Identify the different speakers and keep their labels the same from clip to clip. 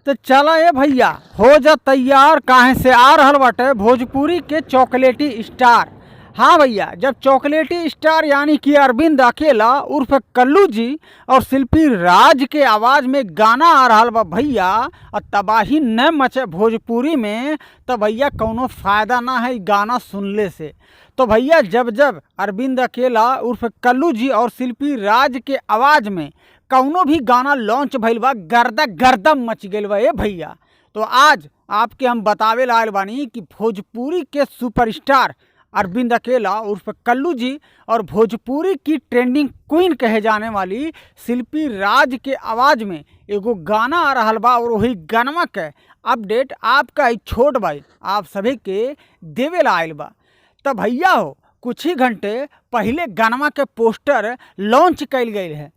Speaker 1: तो चला ए भैया हो जा तैयार काहे से आ रहल बाटे भोजपुरी के चॉकलेटी स्टार। हाँ भैया, जब चॉकलेटी स्टार यानी कि अरविंद अकेला उर्फ कल्लू जी और शिल्पी राज के आवाज़ में गाना आ रहल बा भैया और तबाही न मचे भोजपुरी में, तो भैया कौनो फ़ायदा ना है गाना सुनले से। तो भैया जब जब अरविंद अकेला उर्फ कल्लू जी और शिल्पी राज के आवाज़ में कौनो भी गाना लॉन्च भइल बा, गर्दा गर्दा मच गइल बा ए भैया। तो आज आपके हम बतावे लायल बानी कि भोजपुरी के सुपरस्टार अरविंद अकेला उर्फ कल्लू जी और भोजपुरी की ट्रेंडिंग क्वीन कहे जाने वाली शिल्पी राज के आवाज़ में एगो गाना आ रहल बा और वही गानवा के अपडेट आपका ही छोट भाई आप सभी के देवे ला आयल बा। तो भैया हो कुछ ही घंटे पहले गानवा के पोस्टर लॉन्च कल गई है।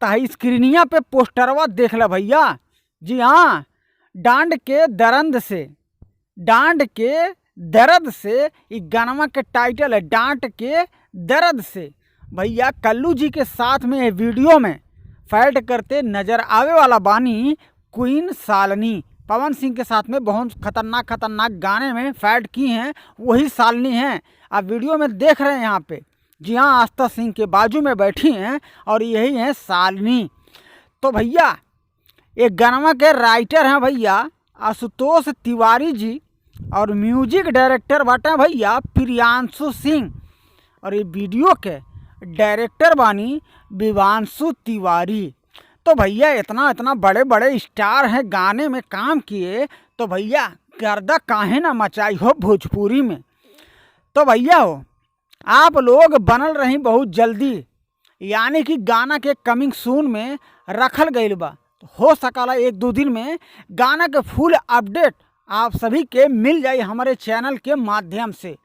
Speaker 1: तो स्क्रीनिया पे पोस्टरवा देख ला भैया। जी हाँ, डांड के दर्द से इस गानवा के टाइटल है डांट के दर्द से। भैया कल्लू जी के साथ में ये वीडियो में फाइट करते नजर आवे वाला बानी क्वीन शालिनी। पवन सिंह के साथ में बहुत खतरनाक गाने में फाइट की हैं, वही शालिनी हैं। आप वीडियो में देख रहे हैं यहाँ पे। जी हाँ, आस्था सिंह के बाजू में बैठी हैं और यही हैं शालिनी। तो भैया एक गानवा के राइटर हैं भैया आशुतोष तिवारी जी और म्यूजिक डायरेक्टर बाटे भैया प्रियांशु सिंह और ये वीडियो के डायरेक्टर बानी विवांशु तिवारी। तो भैया इतना बड़े बड़े स्टार हैं गाने में काम किए, तो भैया गर्दा काहे ना मचाई हो भोजपुरी में। तो भैया हो आप लोग बनल रही बहुत जल्दी, यानी कि गाना के कमिंग सून में रखल गईल बा। तो हो सकला एक दो दिन में गाना के फुल अपडेट आप सभी के मिल जाए हमारे चैनल के माध्यम से।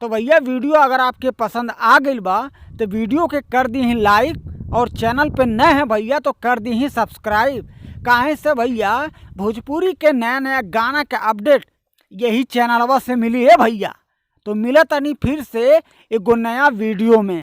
Speaker 1: तो भैया वीडियो अगर आपके पसंद आ गई बा तो वीडियो के कर दी लाइक और चैनल पे नए हैं भैया तो कर दी सब्सक्राइब। काहे से भैया भोजपुरी के नया गाना के अपडेट यही चैनलवा से मिली है भैया। तो मिला तनी फिर से एगो नया वीडियो में।